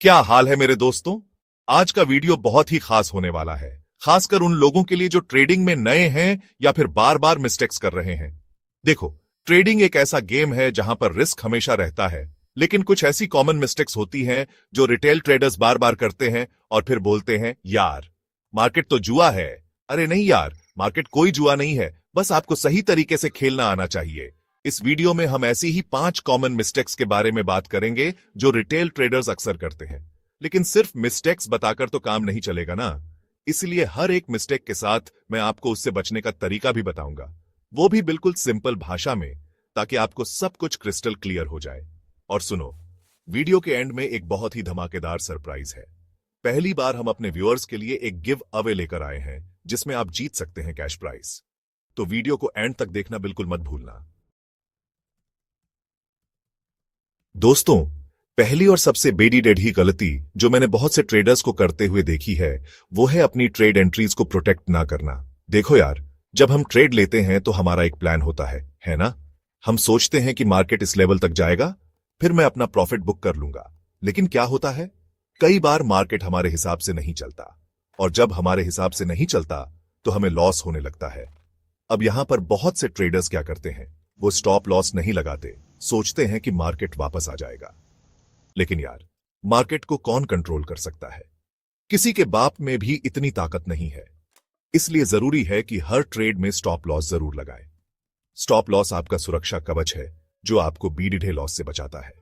क्या हाल है मेरे दोस्तों। आज का वीडियो बहुत ही खास होने वाला है, खासकर उन लोगों के लिए जो ट्रेडिंग में नए हैं या फिर बार बार मिस्टेक्स कर रहे हैं। देखो, ट्रेडिंग एक ऐसा गेम है जहां पर रिस्क हमेशा रहता है, लेकिन कुछ ऐसी कॉमन मिस्टेक्स होती हैं जो रिटेल ट्रेडर्स बार बार करते हैं और फिर बोलते हैं यार मार्केट तो जुआ है। अरे नहीं यार, मार्केट कोई जुआ नहीं है, बस आपको सही तरीके से खेलना आना चाहिए। इस वीडियो में हम ऐसी ही 5 कॉमन मिस्टेक्स के बारे में बात करेंगे जो रिटेल ट्रेडर्स अक्सर करते हैं। लेकिन सिर्फ मिस्टेक्स बताकर तो काम नहीं चलेगा ना, इसलिए हर एक मिस्टेक के साथ मैं आपको उससे बचने का तरीका भी बताऊंगा, वो भी बिल्कुल सिंपल भाषा में, ताकि आपको सब कुछ क्रिस्टल क्लियर हो जाए। और सुनो, वीडियो के एंड में एक बहुत ही धमाकेदार सरप्राइज है। पहली बार हम अपने व्यूअर्स के लिए एक गिव अवे लेकर आए हैं जिसमें आप जीत सकते हैं कैश प्राइज। तो वीडियो को एंड तक देखना बिल्कुल मत भूलना। दोस्तों, पहली और सबसे बेडी डेढ़ी गलती जो मैंने बहुत से ट्रेडर्स को करते हुए देखी है, वो है अपनी ट्रेड एंट्रीज को प्रोटेक्ट ना करना। देखो यार, जब हम ट्रेड लेते हैं तो हमारा एक प्लान होता है ना। हम सोचते हैं कि मार्केट इस लेवल तक जाएगा, फिर मैं अपना प्रॉफिट बुक कर लूंगा। लेकिन क्या होता है, कई बार मार्केट हमारे हिसाब से नहीं चलता, और जब हमारे हिसाब से नहीं चलता तो हमें लॉस होने लगता है। अब यहां पर बहुत से ट्रेडर्स क्या करते हैं, वो स्टॉप लॉस नहीं लगाते, सोचते हैं कि मार्केट वापस आ जाएगा। लेकिन यार, मार्केट को कौन कंट्रोल कर सकता है? किसी के बाप में भी इतनी ताकत नहीं है। इसलिए जरूरी है कि हर ट्रेड में स्टॉप लॉस जरूर लगाएं। स्टॉप लॉस आपका सुरक्षा कवच है जो आपको बीडीडे लॉस से बचाता है।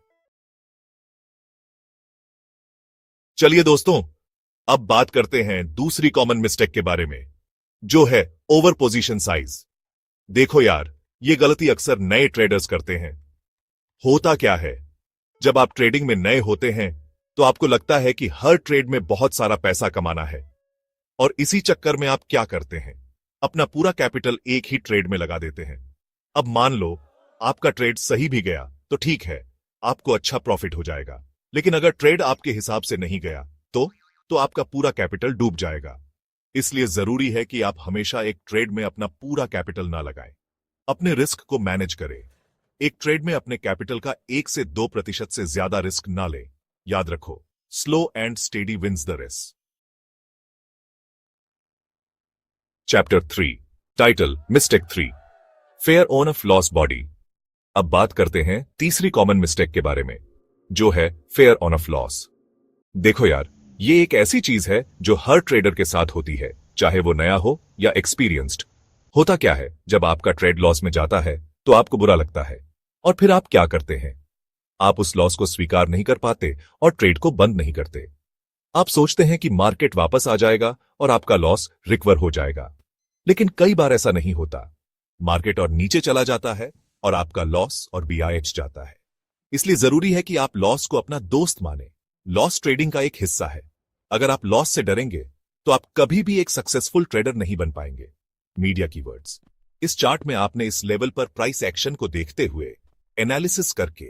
चलिए दोस्तों, अब बात करते हैं दूसरी कॉमन मिस्टेक के बारे में, जो है ओवर पोजीशन साइज। देखो यार, ये गलती अक्सर नए ट्रेडर्स करते हैं। होता क्या है, जब आप ट्रेडिंग में नए होते हैं तो आपको लगता है कि हर ट्रेड में बहुत सारा पैसा कमाना है, और इसी चक्कर में आप क्या करते हैं, अपना पूरा कैपिटल एक ही ट्रेड में लगा देते हैं। अब मान लो आपका ट्रेड सही भी गया तो ठीक है, आपको अच्छा प्रॉफिट हो जाएगा। लेकिन अगर ट्रेड आपके हिसाब से नहीं गया तो आपका पूरा कैपिटल डूब जाएगा। इसलिए जरूरी है कि आप हमेशा एक ट्रेड में अपना पूरा कैपिटल ना लगाएं। अपने रिस्क को मैनेज करें। एक ट्रेड में अपने कैपिटल का 1 से 2% से ज्यादा रिस्क ना ले। याद रखो, slow and steady wins the race. Chapter 3, title mistake 3, fair on off loss body. अब बात करते हैं तीसरी कॉमन मिस्टेक के बारे में, जो है फेयर ऑन ऑफ लॉस। देखो यार, ये एक ऐसी चीज है जो हर ट्रेडर के साथ होती है, चाहे वो नया हो या एक्सपीरियंस्ड। होता क्या है, जब आपका ट्रेड लॉस में जाता है तो आपको बुरा लगता है, और फिर आप क्या करते हैं, आप उस लॉस को स्वीकार नहीं कर पाते और ट्रेड को बंद नहीं करते। आप सोचते हैं कि मार्केट वापस आ जाएगा और आपका लॉस रिकवर हो जाएगा। लेकिन कई बार ऐसा नहीं होता। मार्केट और नीचे चला जाता है और आपका लॉस और बीआईएच जाता है। इसलिए जरूरी है कि आप लॉस को अपना दोस्त माने। लॉस ट्रेडिंग का एक हिस्सा है। अगर आप लॉस से डरेंगे तो आप कभी भी एक सक्सेसफुल ट्रेडर नहीं बन पाएंगे। Media keywords. इस चार्ट में आपने इस लेवल पर प्राइस एक्शन को देखते हुए एनालिसिस करके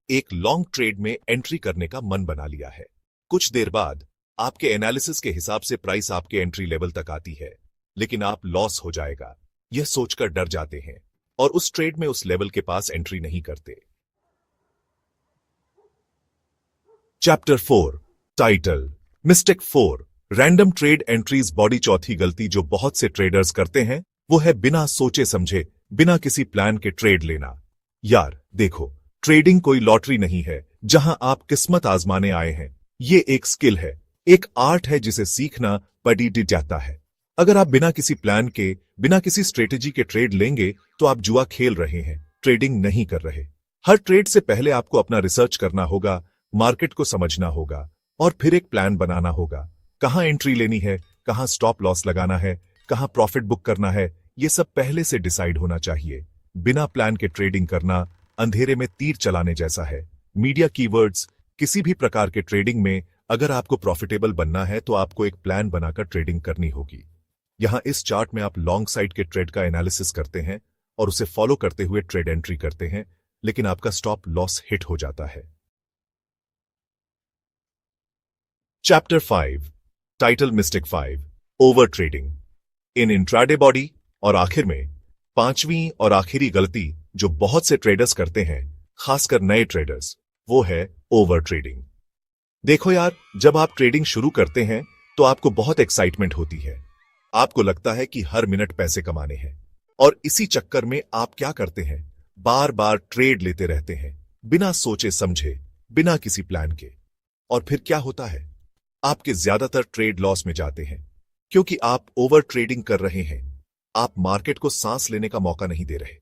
एक लॉन्ग ट्रेड में एंट्री करने का मन बना लिया है। कुछ देर बाद आपके एनालिसिस के हिसाब से प्राइस आपके एंट्री लेवल तक आती है, लेकिन आप लॉस हो जाएगा यह सोचकर डर जाते हैं और उस ट्रेड में उस लेवल के पास एंट्री नहीं करते। Chapter 4, title mistake 4, random trade entries body. चौथी गलती जो बहुत से ट्रेडर्स करते हैं वो है बिना सोचे समझे, बिना किसी प्लान के ट्रेड लेना। यार देखो, ट्रेडिंग कोई लॉटरी नहीं है जहां आप किस्मत आजमाने आए हैं। ये एक स्किल है, एक आर्ट है जिसे सीखना पड़ी जाता है। अगर आप बिना किसी प्लान के, बिना किसी स्ट्रेटेजी के ट्रेड लेंगे तो आप जुआ खेल रहे हैं, ट्रेडिंग नहीं कर रहे। हर ट्रेड से पहले आपको अपना रिसर्च करना होगा, मार्केट को समझना होगा, और फिर एक प्लान बनाना होगा। कहां एंट्री लेनी है, कहां स्टॉप लॉस लगाना है, कहां प्रॉफिट बुक करना है, ये सब पहले से डिसाइड होना चाहिए। बिना प्लान के ट्रेडिंग करना अंधेरे में तीर चलाने जैसा है। Media keywords. किसी भी प्रकार के ट्रेडिंग में अगर आपको प्रॉफिटेबल बनना है तो आपको एक प्लान बनाकर ट्रेडिंग करनी होगी। यहां इस चार्ट में आप लॉन्ग साइड के ट्रेड का एनालिसिस करते हैं और उसे फॉलो करते हुए ट्रेड एंट्री करते हैं, लेकिन आपका स्टॉप लॉस हिट हो जाता है। Chapter 5, title mistake 5, over trading in intraday body. और आखिर में पांचवी और आखिरी गलती जो बहुत से ट्रेडर्स करते हैं, खासकर नए ट्रेडर्स, वो है ओवर ट्रेडिंग। देखो यार, जब आप ट्रेडिंग शुरू करते हैं तो आपको बहुत एक्साइटमेंट होती है। आपको लगता है कि हर मिनट पैसे कमाने हैं और इसी चक्कर में आप क्या करते हैं, बार बार ट्रेड लेते रहते हैं, बिना सोचे समझे, बिना किसी प्लान के। और फिर क्या होता है, आपके ज्यादातर ट्रेड लॉस में जाते हैं क्योंकि आप ओवर ट्रेडिंग कर रहे हैं। आप मार्केट को सांस लेने का मौका नहीं दे रहे।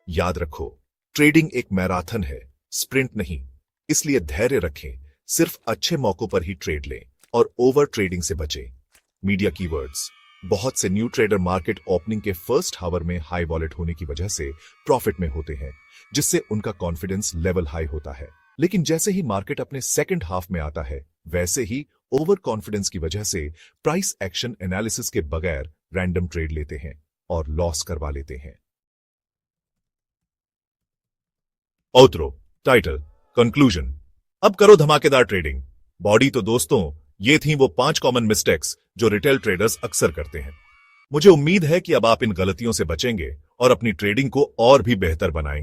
याद रखो, ट्रेडिंग एक मैराथन है, स्प्रिंट नहीं। इसलिए धैर्य रखें, सिर्फ अच्छे मौकों पर ही ट्रेड लें और ओवर ट्रेडिंग से बचें। Media keywords. बहुत से न्यू ट्रेडर मार्केट ओपनिंग के फर्स्ट हावर में हाई वॉलेट होने की वजह से प्रॉफिट में होते हैं, जिससे उनका कॉन्फिडेंस लेवल हाई होता है। लेकिन जैसे ही मार्केट अपने सेकंड हाफ में आता है, वैसे ही ओवर कॉन्फिडेंस की वजह से प्राइस एक्शन एनालिसिस के बगैर रैंडम ट्रेड लेते हैं और लॉस करवा लेते हैं। Outro, title, conclusion. अब करो धमाकेदार ट्रेडिंग। बॉडी तो दोस्तों, ये थी वो 5 कॉमन मिस्टेक्स जो रिटेल ट्रेडर्स अक्सर करते हैं। मुझे उम्मीद है कि अब आप इन गलतियों से बचेंगे और अपनी ट्रेडिंग को और भी बेहतर बनाएंगे।